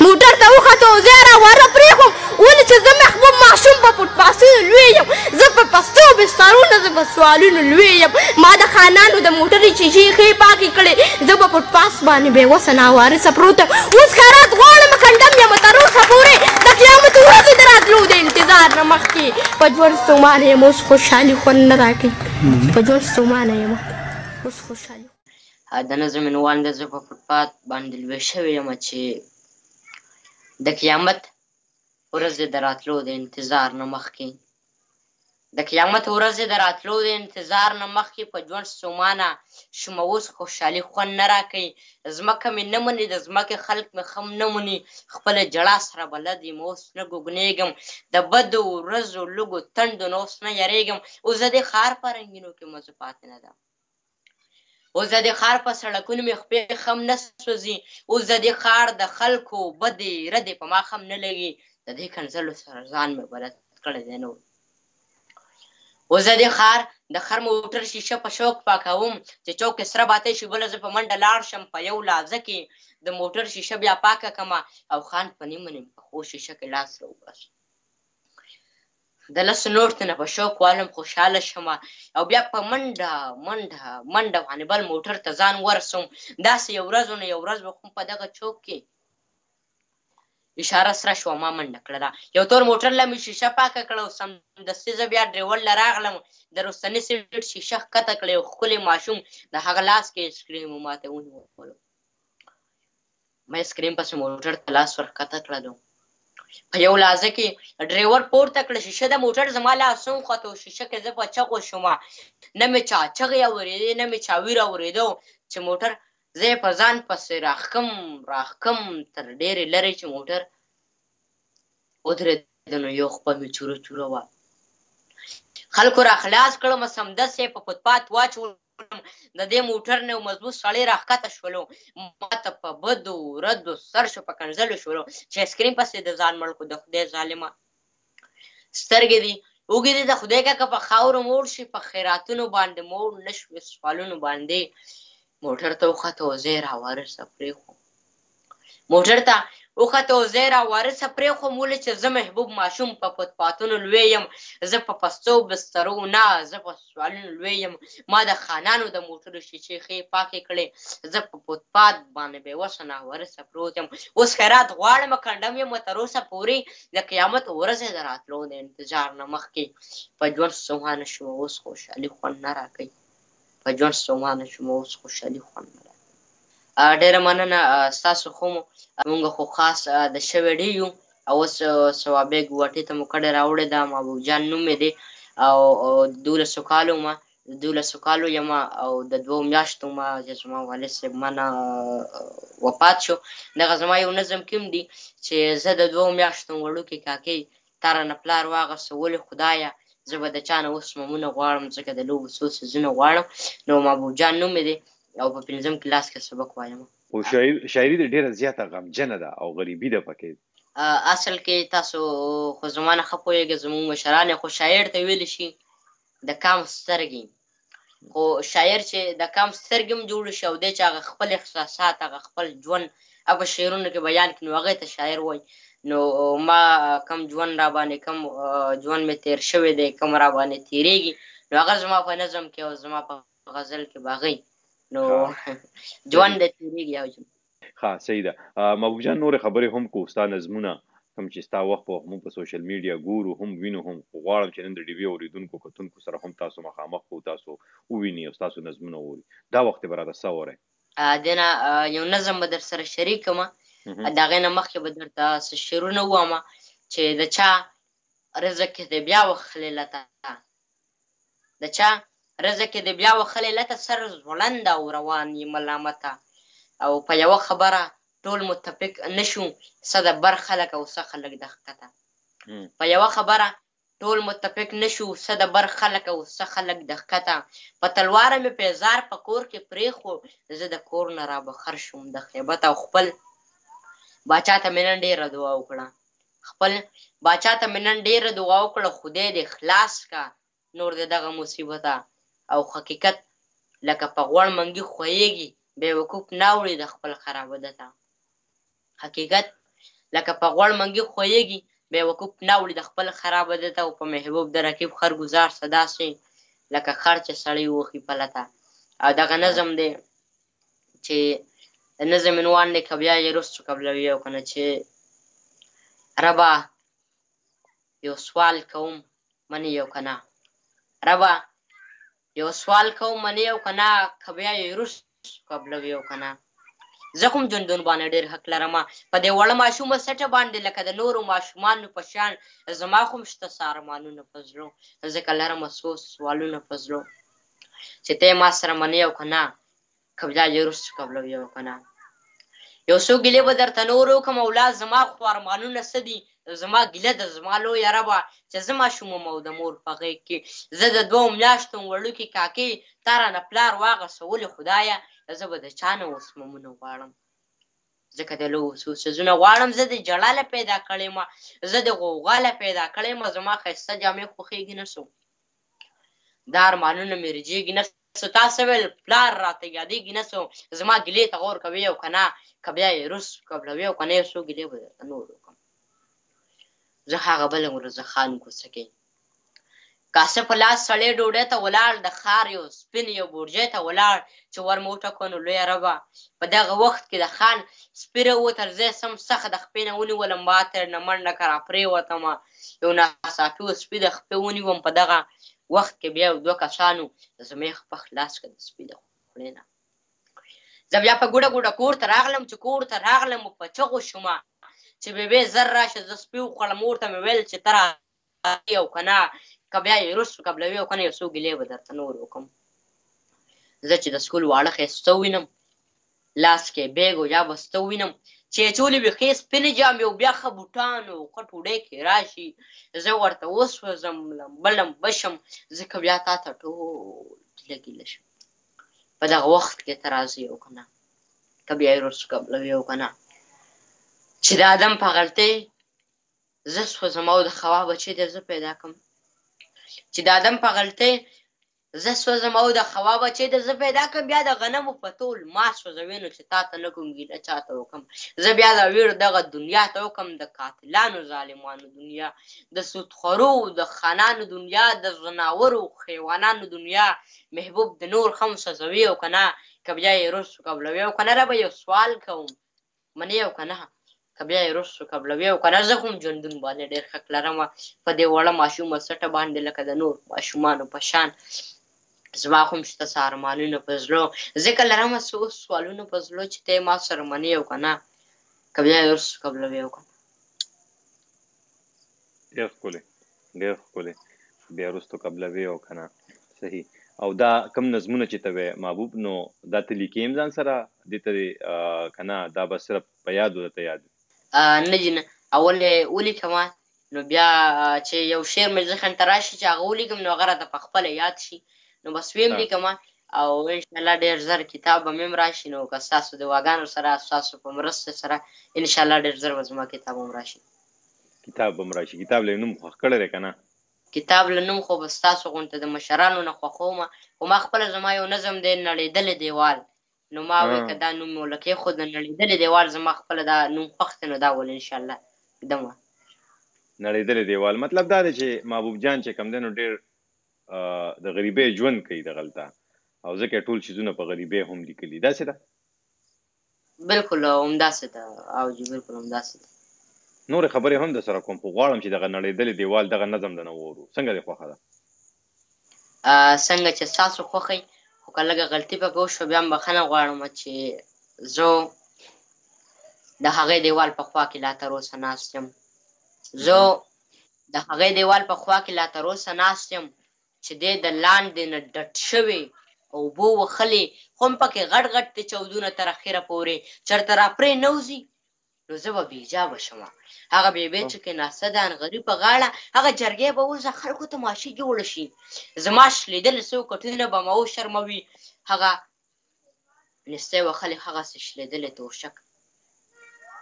موټر ته وختو او زه یې راواره پرېښوم ولې چې زه محبوب ماشوم په پټپاسونو لوی یم زه په پستو بسترونه زه په سوالونو لوی یم ما د خانانو د موټرې شیشې ښې پاکې کړې زه په پټپاس باندې بېوسه ناوارثه پروت یم اوس خیرات غواړم کنډم یم تر اوسه پورې د قیامت ورځې د راتلو د انتظار نه مخکې په ژوند ستومانه یم اوس خوشحالي خوند نه راکوي په ژوند ستومانه یم اوس خوشحالي د نظم عنوان د زه په فوټپات باندې لوی شوی یم چې د قیامت ورځې د راتلو د انتظار نه مخکې د قیامت ورځې د راتلو د انتظار نه مخکې په ژوند ستومانه شومه اوس خوشحالي خوند نه راکوي ځمکه مې نه مني د ځمکې خلک مې خم نه مني خپله ژړا سره بلد یم اوس نه ګوګنېږم د بدو ورځو لږو تندو نه اوس نه یریږم اوس د دې ښار په رنګینو کې مزه پاتې نه ده اوس د دې ښار په سړکونو مې خپې خم نه سوځي اوس د دې ښار د خلکو بدې ردې په ما خم نه لګي د دې کنځلو سره ځان مې بلد کړی دی نو اوس د دې ښار د خر موټر شیشه په شوق پاکوم چې چوک کې سره باتی شي بله زه په منډه لاړ شم په یو لحظه کې د موټر شیشه بیا پاکه کړمه او خان په نیمه نیم پخو شیشه کې لاس راوباسم د لسو نور ته نه په شوق والم خوشحاله شمه او بیا په منډه باندې بل موټر ته ځان ورسوم داسې یو ورځ نه یو ورځ به خو په دغه چوک کې اشاره سره شوه ما منډه کړله یو تور موټر له مې شیشه پاکه کړه او سمدستي زه بیا ډریور له راغلم د رستني سیټ شیشه ښکته کړه یو ښکلی ماشوم د هغه لاس کې ایسکریم ماته ونیولو ما ایسکریم پسې موټر ته لاس ورښکته کړلو په یو لحظه کې ډریور پورته کړه شیشه د موټر زما لاسه وخوته شیشه کې زه په چغو شومه نه مې چا چغې اورېدې نه مې چا ویر اورېده چې موټر زه یې په ځان پسې راښکم تر ډېرې لرې چې موټر ودرېده نو یو خپه مې چوره وه خلکو راخلاص کړم سمدستي یې په فوټپات واچولم د دې موټر نه یو مضبوط سړی راښکته شولو ما ته په بدو ردو سر شو په کنځلو شولو چې اسکرین پسې د ځان مړ کړو د خدای ظالمه سترګې دي اوږې دي د خدای کاکه په خاورو موړ شي په خیراتونو باندې موړ نه شوې سوالونو باندې موټر ته وخته او زه یې راوارثه پرېښوم موټر ته وخته او زه یې راوارثه پرېښوم ولې چې زه محبوب ماشوم په فوټپاتونو لوی یم زه په پستو بسترو نه زه په سوالونو لوی یم ما د خانانو د موټرو شیشې ښې پاکې کړې زه په فوټپات باندې بېوسه ناوارثه پروت یم اوس خیرات غواړم کنډم یم تر اوسه پورې د قیامت ورځې د راتلو د انتظار نه مخکې په ژوند ستومانه شومه اوس خوشحالي خوند نه راکوي په ژوند ستومانه شومه اوس خوشحالي خوند نه راکوي ډېره مننه ستاسو خو مونږ خو خاص د شوی ډي یو او اوس ثوابې ګوټې ته مو کډې راوړې ده محبوب جان نوم مې دی او 12 کالو ما 12 کالو یم او د 2 میاشتو ما چې زما والد صاحب مانه وفات شو دغه زما یو نظم کوم دی چې زه د 2 میاشتو وړوکې کاکۍ تا رانه پلار واغسته ولې خدایه زه به د چا نه اوس ممونه غواړم ځکه د لوبو څو څیزونه غواړم نو محبوب جان نوم مې دی او په 5م کلاس کې سبق وایم خو شاعري د ډېره زیاته غمجنه ده او غریبي ده پکې اصل کې تاسو خو زما نه ښه پوهېږئ زموږ مشران خو شاعر ته ویلی شي د کام سترګې خو شاعر چې د کام سترګې هم جوړ شي او دی چې هغه خپل احساسات هغه خپل ژوند هغه شعرونو کې بیان کړي نو هغې ته شاعر وایي نو ما کم ژوند را باندې کم ژوند مې تېر شوی دی کم را باندې تېرېږي نو هغه زما په نظم کې او زما په غزل کې باغی نو ژوند د تېرېږي او ښه صحیح ده محبوب جان نورې خبرې هم کو ستا نظمونه کوم چې ستا وخت په وخت موږ په سوشل میډیا ګورو هم وینو هم خو غواړم چې نن د ډي وي اورېدونکو کتونکو سره هم تاسو مخامخ کړو تاسو وویني او ستاسو نظمونه ووري دا وخت یې به راته څه وری دې نه یو نظم به در سره شریک کړمه د هغې نه مخکې به درته څه شعرونه ووامه چې د چا رزق کې دی بیا وخلې لته د چا رزق کې دی بیا وخلې لته سر ځوړنده او روان یې ملامته او په یوه خبره ټول متفق نشو څه د بر خلک او څه خلک د ښکته په یوه خبره ټول متفق نشو څه د بر خلک او څه خلک د ښکته په تلواره مې پیزار په کور کې پرېښو زه د کور نه رابخر شوم د خیبت او خپل باچا ته مې نن ډېره دعا وکړه خپل باچا ته مې نن ډېره دعا وکړه خدای دې خلاص کا نور د دغه مصیبته او حقیقت لکه په غوړ منګي خویږي بې وقوف نه وړي د خپل خرابه دته حقیقت لکه په غوړ منګي خویږي بیا وقوف ناوړي د خپل خرابه دته او په محبوب د رقیب خرګزار صدا سي لکه خر چې سړی وخي پلته. او دغه نظم دی چې نظم عنوان دی که بیا یې رستو قبلوي او کنه چې ربا یو سوال کوم منې یو کنه ربا یو سوال کوم منې یو کنه که بیا یې رستو قبلوي او کنه. زه کوم ژوندون باندې ډېر حق لرمه په دې وړه ماشومه سټه باندې لکه د نورو ماشومانو په شان زما خو هم شته څه ارمانونه په زړو ځکه لرمه څو سوالونه په زړو چې ته یې ما سره منې او که نه که بیا یې رستو قبلوي او که نه. یو څو ګیلې به درته نور وکړم اولاد زما خو ارمانونه څه دي زما ګیله ده زما لویه ربه چې زه ماشوم وم او د مور په غېږ کې زه د 2 میاشتو وړوکې کاکې تا رانه پلار واغسته ولې خدایه زه به د چا نه اوس ممونه غواړم ځکه د لویو څو څیزونه غواړم زه د ژړا له پیدا کړې ما زه د غوغا له پیدا کړې ما زما ښایسته جامې خوښېږي نه سو دا ارمانونه مې رجېږي نه سو تاسو ویل پلار راته یادېږي نه سو زما ګیلې ته غور کوي او که نه که بیا یې رستو قبلوي او که نه یو څو ګیلې به درته نور وکړم. زه هغه بله ورځ خان کوڅه کې کاسه په لاس سړی ډوډۍ ته ولاړ د ښار یو سپین یو بورجۍ ته ولاړ چې ور مو وټکو نو لویه ربه په دغه وخت کې د خان سپیره وتر زه سم سخت د خپې نه ونیولم ما ترې نه منډه که راپرېوتمه یو ناڅاپي و سپي د خپې ونیوم په دغه وخت کې بیا 2 کسانو زمې خپه خلاص کړه د سپي د خولې نه. زه بیا په ګوډه ګوډه کور ته راغلم چې کور ته راغلم په چغو شومه چې بېبې زر راشه زه سپي وخوړم مور ته مې ویل چې ته راغلې او که نه که بیا یې رستو قبلوي او که نه یو څو ګیلې به درته نور وکړم. زه چې د سکول واړه ښایسته ووینم لاس کې بیګ او یا بسته ووینم چې یې چولې وي ښې سپینې جامې او بیا ښه بوټان او ښه ټوډۍ کې راشي زه ورته وسوځم لمبلم بشم ځکه بیا تا ته ټول ګیله ګیله شم په دغه وخت کې ته راځې او که نه که بیا یې رستو قبلوي او که نه چې د ادم په غلطۍ زه سوځم او د خوا بچی دی زه پیدا کړم چې د ادم په غلطۍ زه سوځم او د خوا بچی دی زه پیدا کړم بیا د غنمو په تول ما سوځوي نو چې تا ته نه کوم ګیله چا ته وکړم زه بیا د ویرو دغه دنیا ته وکړم د قاتلانو ظالمانو دنیا د سودخورو د خانانو دنیا د ځناورو حیوانانو دنیا محبوب د نور هم سوځوي او که نه که بیا یې رستو قبلوي او که نه ربه یو سوال کوم منې او که نه که بیا یې رستو قبلوي او که نه زه خو هم ژوندون باندې ډېر حق لرمه په دې وړه ماشومه سټه باندې لکه د نور ماشومانو په شان زما خو هم شته څه ارمانونه په زړه ځکه لرمه څه سوالونه په زړه چې ته یې ما سره منې او که نه که بیا یې رستو قبلوي او که نه. ډېر ښکلی بیا رستو قبلوي او که نه صحیح. او دا کم نظمونه چې ته وې محبوب نو دا ته لیکې هم ځان سره دې ته که نه دا به صرف په یادو درته یاد نه جي نه اول یې ولیکمه نو بیا چې یو شعر مې ذهن ته راشي چې هغه ولیکم نو هغه راته په خپله یاد شي نو بس ویم لیکمه او انشاءالله ډېر زر کتاب به مې هم راشي نو که ستاسو دعاګانو سره ستاسو په مرسته سره انشاءالله ډېر زر به زما کتاب هم راشي. کتاب له نوم خوښ کړی دی که نه کتاب له نوم خو به ستاسو غونته د مشرانو نه خوښومه خو ما خپله زما یو نظم دی نړېدلی دیوال نو ما وی که دا نوم مو لکې خو د نړېدلی دیوال زما خپله دا نوم خوښ دی نو دا ول انشاءالله ږدمه. نړېدلی دیوال مطلب دا دی چې محبوب جان چې کوم دی نو ډېر د غریبۍ ژوند کوي دغلته او ځکه ټول څیزونه په غریبۍ هم لیکلي داسې ده بلکل همداسې ده او جي بلکل همداسې ده. نورې خبرې هم در سره کوم خو غواړم چې دغه نړېدلی دیوال دغه نظم دنه وورو څنګه دې خوښه ده څنګه چې ستاسو خوښئ خو که لږه غلطي پکې وشوه بیا هم بخښنه غواړم چې زه د هغې دیوال په خوا کې لا تر اوسه ناست یم چې دی د لاندې نه ډټ شوې اوبو وښلې خو هم پکې غټ غټ د چودونه تر اخره پورې چېرته راپرې نه وځي نو زه به بېجابه شمه هغه بېبۍ چې کېناسته ده انغري په غاړه هغه جرګې به اوس د خلکو تماشې جوړه شي زما شلېدلې څو کټونه به مه وشرموي هغه نستی وښلې هغسې شلېدلې تورشک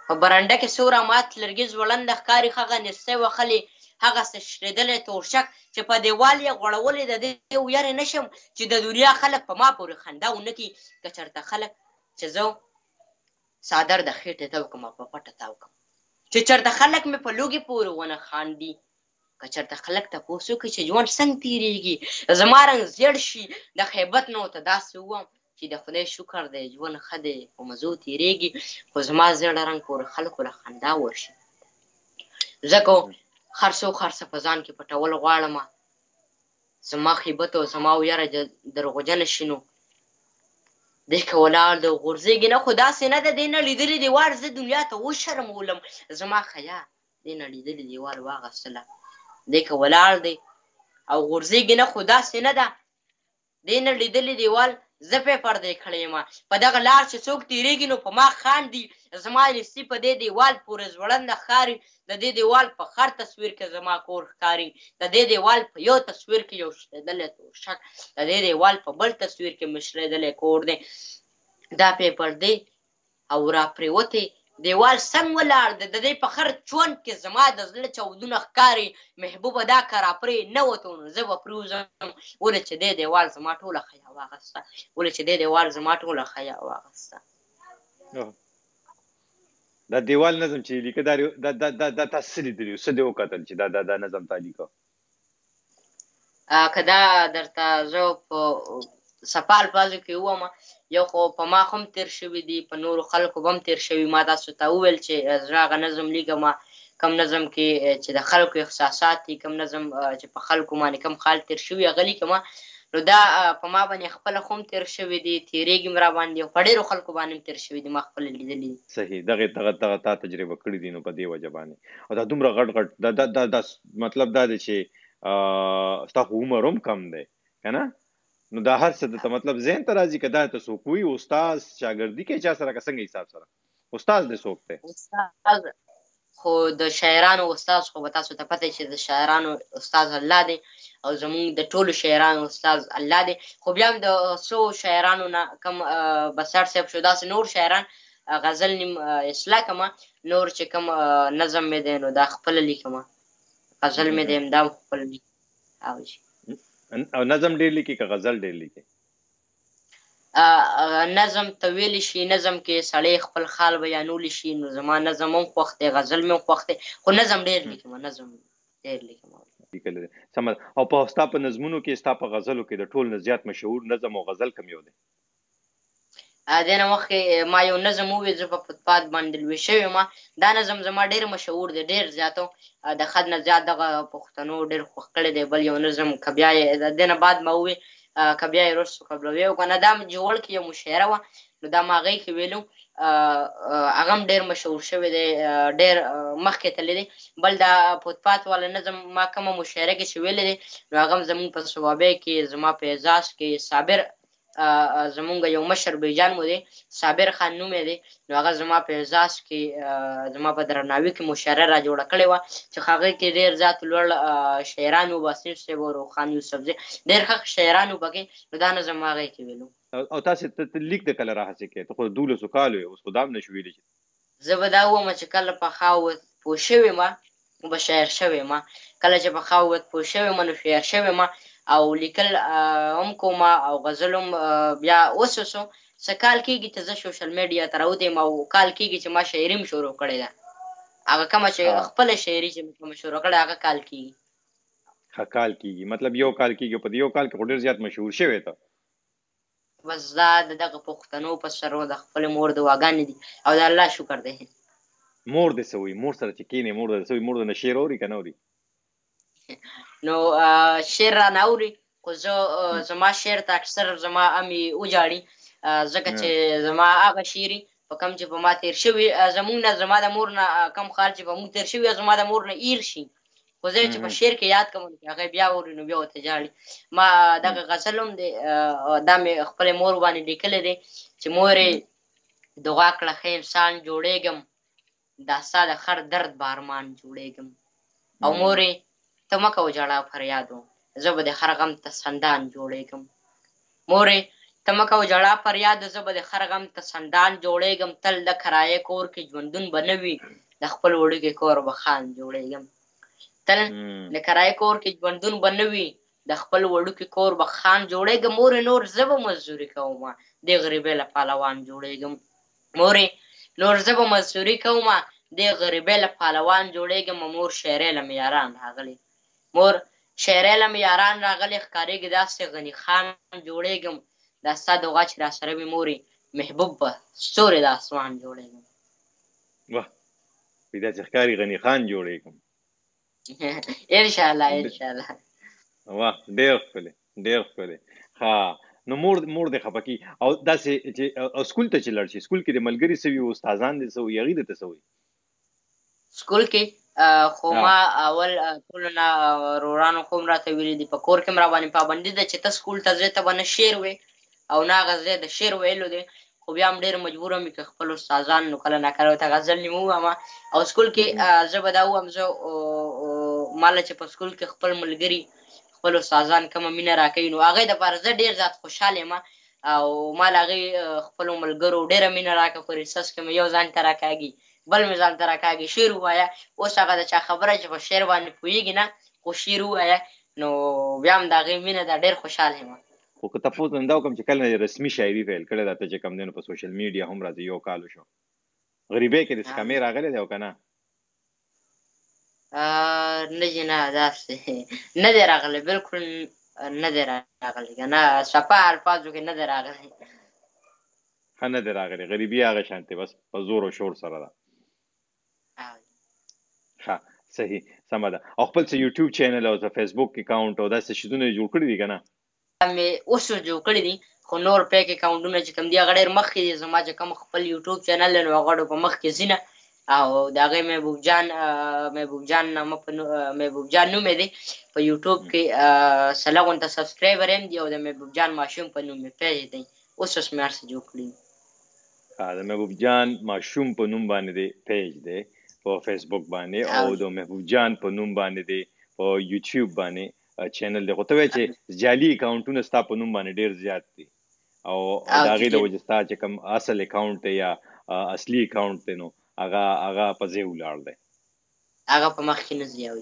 په برنډه کې څو رامات لرګي ځوړنده ښکاري هغه نستی وښلې هغسې شلېدلی تورشک چې په دیوال یې غوړولې د دې ویرې نه شم چې د دنیا خلک په ما پورې خندا ونه کړي که چېرته خلک چې زه څادر د خېټې تاو کړم او په پټه تاو کړم چې چې چېرته خلک مې په لوږې پورې ونه خاندي، که چېرته خلک تپوس وکړي چې ژوند څنګه تېرېږي، زما رنګ زیړ شي، د خیبت نه ورته داسې ووایم چې د خدای شکر دی ژوند ښه دی په مزو تېرېږي، خو زما زیړ رنګ پورې خلکو له خندا ورشي. ځکه هر څوک هر څه په ځان کې پټول غواړمه، زما خیبت او زما ویره دروغجنه شي نو دی که ولاړ دی غورځېږي نه، خو داسې نه ده دی نه لیدلي دیوال زه دنیا ته وشرمولم، زما خیا دی نه لیدلي دیوال واغېستله، دی که ولاړ دی او غورځېږي نه، خو داسې نه ده دی نه لیدلي دیوال زه پې پردی کړی یم، په دغه لار چې څوک تېرېږي نو په ما خاندي، زما لیستي په دې دیوال پورې زوړنده ښکاري، د دې دیوال په هر تصویر کې زما کور ښکاري، د دې دیوال په یو تصویر کې یو شلېدلی توشک، د دې دیوال په بل تصویر کې مې شلېدلی کور دی، دا پې پردې او راپرېوتې دیوال څنګ ولاړ دی، د دې په هر ژوند کې زما د زړه چاودونه ښکاري، محبوبه دا که راپرې نه وتو نو زه به پرېوځم، ولې چې دې دیوال زما ټوله حیا واخیسته، ولې چې دې دیوال زما ټوله حیا واخیسته. دا دیوال نظم چې لیکه دا تاسو څه لیدلي څه دې وکتل چې دا نظم تا لیکه؟ که دا درته زه په صفا الفاظو کې ووایم، یو خو په ما هم تېر شوي دي، په نورو خلکو به هم تېر شوي، ما تاسو ته وویل چې زه هغه نظم لیکم کم نظم کې چې د خلکو احساسات دي، کم نظم چې په خلکو باندې کم خال تېر شوي هغه لیکم، نو دا په ما باندې خپله هم تېر شوي دي، تېرېږي م را باندې او په ډېرو خلکو باندې هم تېر شوي دي، ما خپله لیدلي دي. صحیح، دغه تا تجربه کړي دي نو په دې وجه باندې، او دا دومره غټ دا مطلب دا دی چې ستا خو عمر هم کم دی که نه، نو دا هر څه ته مطلب ذهن ته راځي که دا ته څوک وي استاد شاګردي کوي چا سره که څنګه حساب سره استاد دې څوک دی؟ استاد خو د شاعرانو استاد خو به تاسو ته پته چې د شاعرانو استاد الله دی او زمونږ د ټولو شاعرانو استاد الله دی، خو بیا هم د څو شاعرانو نه کم بسر صاحب شو داسې نور شاعران غزل نیم اصلاح کمه، نور چې کم نظم مې دی نو دا خپله لیکمه، غزل مې دی دا هم خپله لیکم. او نظم ډېر لیکي که غزل ډېر لیکي؟ نظم ته ویلی شي، نظم کې سړی خپل خال بیانولی شي، نو زما نظم هم خوښ دی، غزل مې هم خوښ دی، خو نظم ډېر لیکم، نظم ډېر لیکم. او په ستا په نظمونو کې ستا په غزلو کې د ټول نه زیات مشهور نظم او غزل کوم یو دی؟ دې نه مخکې ما یو نظم وویل زه په فوتپات باندې لوی شوی یم، دا نظم زما ډېر مشهور دی، ډېر زیاتو د حد نه زیات دغه پښتنو ډېر خوښ کړی دی. بل یو نظم که بیا یې د دې نه بعد ما وویل که بیا یې رستو قبلوي او که نه دا جوړ کې یو مشاعره وه نو دا ما هغې کې ویلو، هغه هم ډېر مشهور شوی دی، ډېر مخکې تللی دی. بل دا فوتپات والا نظم ما کومه مشاعره کې چې ویلی دی نو هغه هم زمونږ په صوابۍ کې زما په اعزاز کې صابر زمونږ یو مشر بیجان مو دی، صابر خان نوم یې دی، نو هغه زما په اعزاز کې زما په درناوي کې مشاعره را جوړه کړې وه چې هغې کې ډېر زیات لوړ شاعران وو، باسط صاحب او روخان یوسفزی ډېر ښه شاعران وو پکې، نو دا نظم ما هغې کې ویلو. او تاسې لیک د کله راهسې کوې؟ ته خو 12 کالو یې، اوس خو دا هم نه شو ویلی. زه به دا ووایم چې کله په خاوت پوه شوې ما نو به شاعر شوې ما، کله چې په خاوت پوه شوې ما نو شاعر شوې ما، او لیکل هم کوم او غزل هم بیا اوس څه کال کېږي چې زه سوشل میډیا ته راوتې یم او کال کېږي چې ما شاعري هم شروع کړې ده، هغه کومه چې خپله شاعري چې مې شروع کړې هغه کال کېږي. ښه کال کېږي، مطلب یو کال کېږي، په دې یو کال کې خو ډېر زیات مشهور شوی ته. بس دا د دغه پښتنو په سر د خپلې مور دعاګانې دي او د الله شکر دی. مور دې څه وایي؟ مور سره چې کښېنې مور دې څه وایي؟ مور دې نه شعر اوري که نه اوري؟ نو شعر را نه اوري، خو زما شعر ته اکثر زما امې وجاړي، ځکه چې زما هغه شعري په کوم چې په ما تېر شوي زمونږ نه زما د مور نه کم خال چې په مونږ تېر شوي زما د مور نه ایر شي، خو زه چې په شعر کې یاد کوم هغه بیا اوري نو بیا ورته جاړي. ما دغه غزل هم دی دا مې خپلې مور باندې لیکلی دی چې مورې دعا کړه ښه انسان جوړېږم، دا ستا د هر درد بارمان جوړېږم، او مورې ته مه کوه ژړا فریادو زه به د هر غم ته سندان جوړېږم، مورې ته مه کوه ژړا فریادو زه به د هر غم ته سندان جوړېږم، تل د کرایه کور کې ژوندون به نه وي د خپل وړوکي کور به خان جوړېږم، تل د کرایه کور کې ژوندون به نه وي د خپل وړوکي کور به خان جوړېږم، مورې نور زه به مزدوري کومه د غریبۍ له پهلوان جوړېږم، مورې نور زه به مزدوري کومه د غریبۍ له پهلوان جوړېږم مور شاعرۍ له معیاران راغلی مور شاعرۍ له معیاران راغلی ښکارېږي داسې غني خان جوړېږم دا ستا د غوا چې راسره وي مورې محبوب به ستوري د اسمان جوړېږم واه وایي داسې ښکاري غني خان جوړېږم انشاءالله انشاءالله واه ډېر ښکلی ډېر ښکلی ها نو مور دې خفه کي او داسې چې سکول ته چې لاړ شي سکول کې د ملګري څه وي استادان دې څه وي هغې دې ته څه وي سکول کې خو ما اول ټولو نه ورورانو خو هم راته ویلي دي په کور کې هم راباندې پابندي ده چې ته سکول ته ځې ته به نه شعر وې او نه هغه ځای د شعر ویلو دی خو بیا هم ډېر مجبور یم که خپل استادان نو کله ناکله ورته غزل نیمه ووایم او سکول کې زه به دا ووایم زه ماله چې په سکول کې خپل ملګري خپل استادان کومه مینه راکوي نو هغې دپاره زه ډېر زیات خوشحال یم او ما له هغې خپلو ملګرو ډېره مینه راکړه په ریسس کې مې یو ځان ته راکاږي بل مې ځان ته راکاږي شعر ووایه اوس هغه د چا خبره چې په شعر باندې پوهېږي نه خو شعر ووایه نو بیا هم د هغې مینه ده ډېر خوشحال یم خو که تپوس نن دا وکړم چې کله رسمي شاعري پیل کړې ده ته چې کوم دی نو په سوشل میډیا هم راځي یو کال وشو غریبۍ کې داسې کمې راغلی دی او که نه نه جي نه داسې نه دی راغلی بلکل نه دی راغلی که نه صفا الفاظو کې نه دی راغلی ښه نه دی راغلی غریبي هغه شانتې بس په زور او شور سره ده ښه صحیح سمه ده او خپل څه یوټیوب چینل او څه فیسبوک اکاونټ او داسې شیزونه یې جوړ کړي دي که نه مې اوس جوړ کړي دي خو نور پیک اکاونټونه چې کوم دي هغه ډېر مخکې دي زما چې کوم خپل یوټیوب چینل دی نو هغه ډېر په مخکې ځي نه او د هغې محبوب جان نامه په محبوب جان نوم دی په یوټیوب کې سله غونته سبسکرایبر یم دي او د محبوب جان ماشوم په نوم مې پیج دی اوس مې هر څه جوړ کړي د محبوب جان ماشوم په نوم باندې دی پیج دی په فیسبوک باندې او د محبوب جان په نوم باندې دی په یوټیوب باندې چینل دی خو ته وایې چې جعلي اکاونټونه ستا په نوم باندې ډېر زیات دي او د هغې د وجې ستا چې کوم اصل اکاونټ دی یا اصلي اکاونټ دی نو هغه په ځای ولاړ دی هغه په مخکې نه ځي او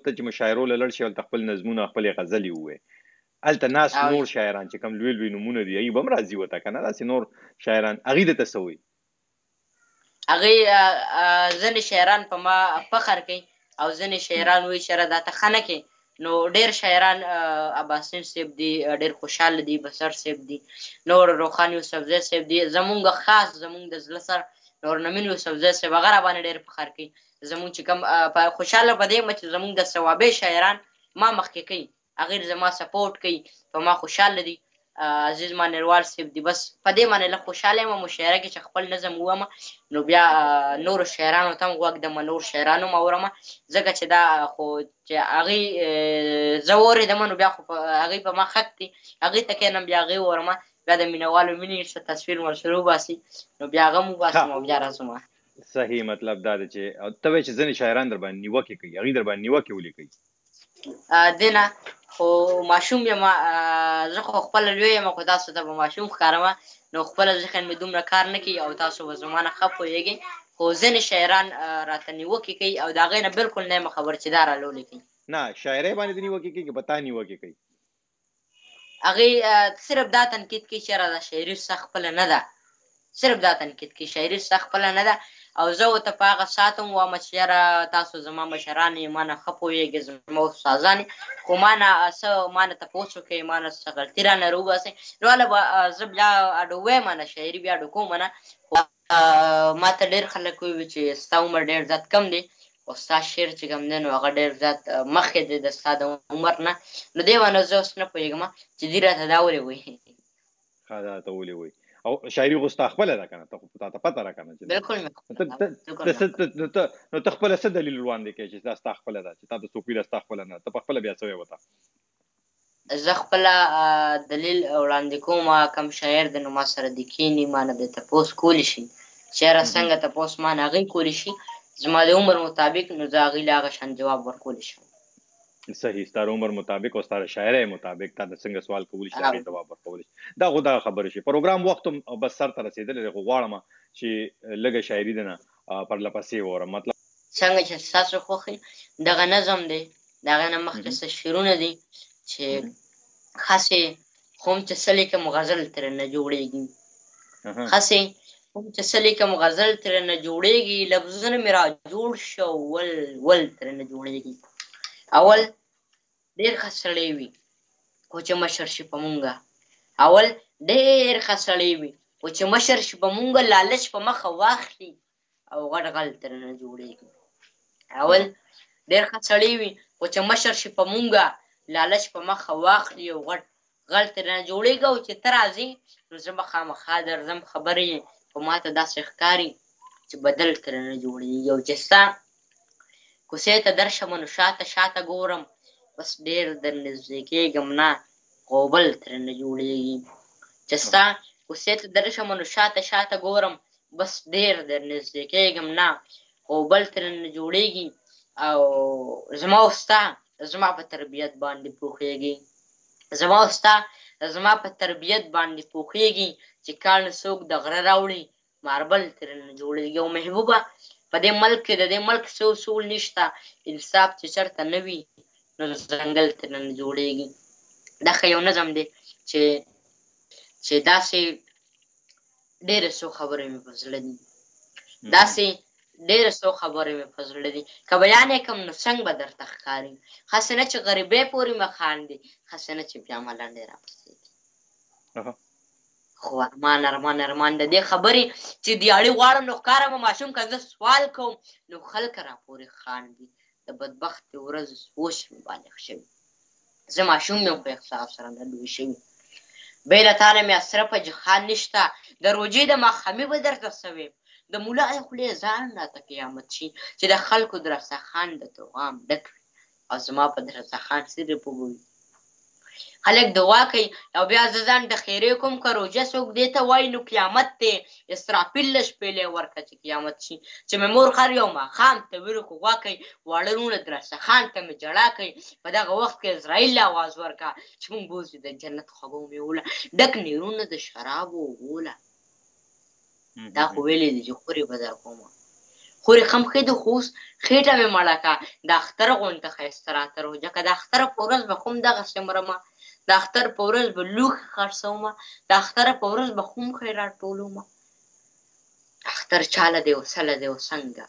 ته چې مشاعرو له لاړ شي هلته خپل نظمونه خپلې غزلې ووایې هلته ناست نور شاعران چې کوم لوی لوی نومونه دي هغې به هم راځي ورته که نه داسې نور شاعران هغې درته څه وایي هغې ځینې شاعران په ما فخر کوي او ځینې شاعران وایي چې دا ته ښه نه کوې نو ډېر شاعران عباسین صاحب دي ډېر خوشحاله دي بصر صاحب دي نور روخان یوسفزی صاحب دي زمونږ خاص زمونږ د زړه سر نور نمین یوسفزی صاحب هغه راباندې ډېر فخر کوي زمونږ چې کوم خوشحاله په دې یم چې زمونږ د صوابۍ شاعران ما مخکې کوي هغې زما سپورټ کوي په ما خوشحاله دي عزیز مانیروال صاحب دي بس په دې باندې لږ خوشحاله یم مشاعره کې چې خپل نظم وویمه نو بیا نورو شاعرانو ته هم غوږ دمه نور شاعرانو هم اورمه ځکه چې دا خو چې هغې زه واورېدمه نو بیا خو هغې په ما حق دي هغې ته کښېنم بیا هغې واورمه بیا د مینهوالو مینې څه تصویر ورسره وباسي نو بیا هغه هم وباسم او بیا راځمه صحیح مطلب دا دی چې ته وایې چې ځینې شاعران در باندې نیوکې کوي هغې در باندې نیوکې ولې کوي دې نه خو ماشوم یم زه خو خپله لوی یم خو تاسو ته به ماشوم ښکارمه نو خپله ذهن مې دومره کار نه کوي او تاسو به زما نه ښه پوهېږئ خو ځینې شاعران راته نیوکې کوي او د هغې نه بلکل نه یم خبر چې دا رالولې کوي نه شاعرۍ باندې دې نیوکې کوي که په تا نیوکې کوي هغې صرف دا تنقید کوي چې یاره دا شاعري ستا خپله نه ده صرف دا تنقید کوي شاعري ستا خپله نه ده او زه ورته په هغه ساعت هم وایم چې یاره تاسو زما مشران یې ما نه ښه پوهېږئ زما استادان خو ما نه څه ما نه تپوس وکړئ ما نه څه غلطي رانه راوباسئ نو هله به زه بیا اډو وایم نه شاعري بیا اډو کوم نه ما ته ډېر خلک وویل چې ستا عمر ډېر زیات کم دی او ستا شعر چې کوم دی نو هغه ډېر زیات مخکې دی د ستا د عمر نه نو دې باندې زه اوس نه پوهېږم چې دوی راته دا ولې وایي ښه دا ته ولې وایي او شاعري خو ستا خپله ده که نه ته خو تا ته پته را که نه بلکل نو ته خپله څه دلیل وړاندې کوې چې دا ستا خپله ده چې تا ته څوک ویله ستا خپله نه ته په خپله بیا څه وایې ورته زه خپله دلیل وړاندې کوم کوم شاعر دی نو ما سره دې کښېني ما نه دې تپوس کولی شي چې یاره څنګه تپوس ما نه هغې کولی شي زما د عمر مطابق نو زه هغې له هغه شان جواب ورکولی شم صحیح ستا عمر مطابق او ستا شاعرۍ مطابق تا د څنګه سوال کولی شي هغې جواب ورکولی شي دا خو دغه خبرې شي پروګرام وخت هم بس سر ته رسېدلی دی خو غواړم چې لږه شاعري دی نه پرله پسې واورم مطلب څنګه چې ستاسو خوښ دغه نظم دی د هغې نه مخکې څه شعرونه دي چې خاصې خو هم چې څه لیکم غزل ترې نه جوړېږي خاصې کوم چې څه لیکم غزل ترېنه جوړېږي، لفظونه مې را جوړ شه ول ترېنه جوړېږي. اول ډېر ښه سړی وي خو چې مشر شي په مونږه، اول ډېر ښه سړی وي خو چې مشر شي په مونږه، لالچ په مخه واخلي او غټ غل ترېنه جوړېږي. اول ډېر ښه سړی وي خو چې مشر شي په مونږه، لالچ په مخه واخلي او غټ غل ترېنه جوړېږي. او چې ته راځې نو زه به خامخا درځم، خبرې په ماته داسې ښکاري چې بدل ترېنه جوړېږي. او چې ستا کوڅې ته درشم نو شاته ګورم، بس ډېر در نږدې کېږم نه غوبل ترېنه جوړېږي. چې ستا کوڅې ته درشم نو شاته ګورم، بس ډېر در نږدې کېږم نه غوبل ترېنه جوړېږي. او زما او ستا زما په تربیت باندې پوخېږي، زما او ستا زما په تربیت باندې پوخېږي. چې کاڼه څوک د غره راوړي ماربل ترېنه جوړېږي. او محبوبه په دې ملک کې د دې ملک څه اصول نشته، انصاف چې چېرته نه وي نو ځنګل ترېنه جوړېږي. دا ښه یو نظم دی چې داسې ډېرې څو خبرې مې په زړه دي، داسې ډېرې څو خبرې مې په زړه دي. که بیان یې کړم نو څنګه به درته ښکاري، هسې نه چې غریبۍ پورې مې خاندي، هسې نه چې بیا ملنډې راپسې دي. خو ارمان د دې خبرې چې دیاړي غواړم نو ښکاره به ماشوم که زه سوال کوم نو خلک راپورې خاندي. د بدبختې ورځې اوس مې بالغ شوي، زه ماشوم یم خو احساس رانه لوی شوي. بې له تا نه مې اصرفه جهان نشته، د روژې د ماښامي به درته څه ویم. د ملا خولې ځان راته قیامت شي چې د خلکو د رستخان د توغام ډک وي او زما په دسترخوان سرې پوبوي. خلک دعا کوي او بیا زه ځان د خیرې کوم، که روژه څوک دې ته وایي نو قیامت دی. اسرافیل له شپېلې ورکړه چې قیامت شي، چې مې مور خر یو ماښام ته ویرو خو غوا کوي، واړه وروڼه دسترخوان ته مې ژړا کوي. په دغه وخت کې عزراییل اواز ورکړه چې موږ بوځي د جنت خوږو میوله، ډک نیرونه د شرابو اوبوله. دا خو ویلې دي چې خورې به در کومه، خورې خم ښې د خو اوس خېټه مې مړه کړه. د اختر غونته ښایسته راته روژه که د اختر په ورځ به خو هم دغسې مرمه، د اختر په ورځ به لوښي خرڅومه، د اختر په ورځ به خو هم خیرات ټولومه. اختر چاله دی او څله دی او څنګه،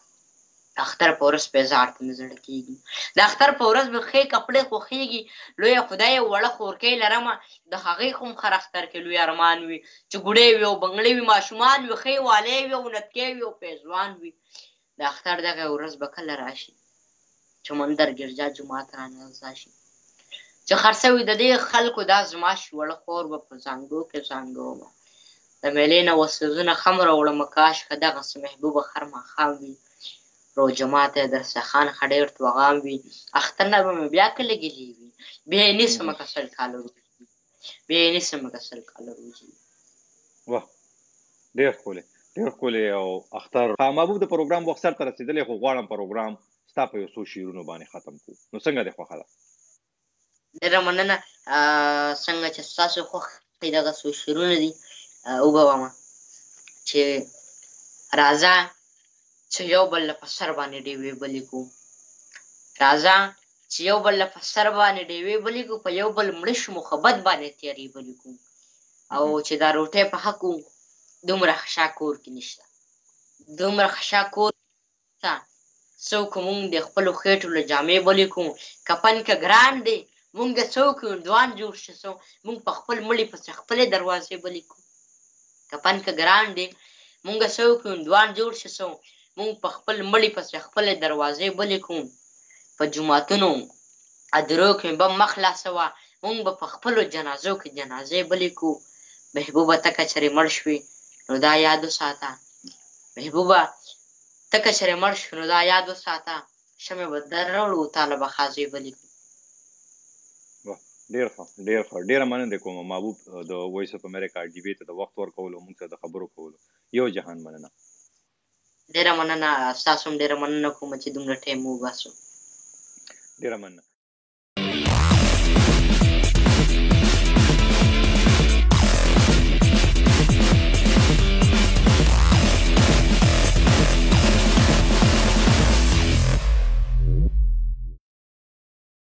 د اختر په ورځ پیزار ته مې زړه کېږي. د اختر په ورځ به ښې کپړې خوښېږي، لویه خدایه وړه خورکۍ لرمه، د هغې خو هم هر اختر کې لوی ارمان وي چې ګوډې وي او بنګړې وي، ماشومان وي، ښې والې وي او نتکۍ وي او پیزوان وي. د اختر دغه ورځ به کله راشي چې مندر ګرجا جومات رانه ځا شي، چې خرڅوي د دې خلکو دا زما شي وړه خور به په زانګو کې زانګومه. د میلې نه وسوزونه خم راوړمه، کاشکه دغسې محبوبه هر ماښام وي. روژه ماته یې دسترخوان ښه ډېر توغام وي. اختر نه به مې بیا کله ګیلې وي، بیا یې نیسمه که سل کاله روژې، بیا یې نیسمه که سل کاله روژې. واه ډېر ښکلی ډېر ښکلی. او اختر محبوب د پروګرام وخت سر ته رسېدلی، خو غواړم پروګرام ستا په یو څو شعرونو باندې ختم کړو، نو څنګه دې خوښه ده؟ ډېره مننه. څنګه چې ستاسو خوښ دغه څو شعرونه دي وبومه چې راځه چې یو بل په سر باندې ډیوې بلې کړو، راځه چې یو بل په سر باندې ډیوې بلې کړو، په یو بل مړه شو محبت باندې تیارې بلې کړو. او چې دا روټۍ په حق وو دومره خشا کور کې نشته، دومره خشا کور ته څوک مونږ د خپلو خېټو له جامې بلې کړو. کفن که ګران دی مونږ د څوک هندوان جوړ شو، مونږ په خپل مړي پسې خپلې دروازې بلې کړو. کفن که ګران دی مونږ څوک هندوان جوړ شو، مونږ په خپل مړي پسې خپلې دروازې بلې کړو. په جوماتونو ادرو کې به مه خلاصوه، مونږ به په خپلو جنازو کې جنازې بلې کړو. محبوبه ته که چېرې مړ شوې نو دا یاد وساته، محبوبه ته که چېرې مړ شوې نو دا یاد وساته، شمعې به درراوړو تاله به ښځې بلې کړو. ډېر ښه ډېر ښه. ډېره مننه کوم محبوب د وایس اف امریکا ډیبې ته د وخت ورکولو، موږ ته د خبرو کولو. یو جهان مننه. ډېره مننه. ستاسو هم ډېره مننه کوم چې دومره ټایم وباسو. ډېره مننه.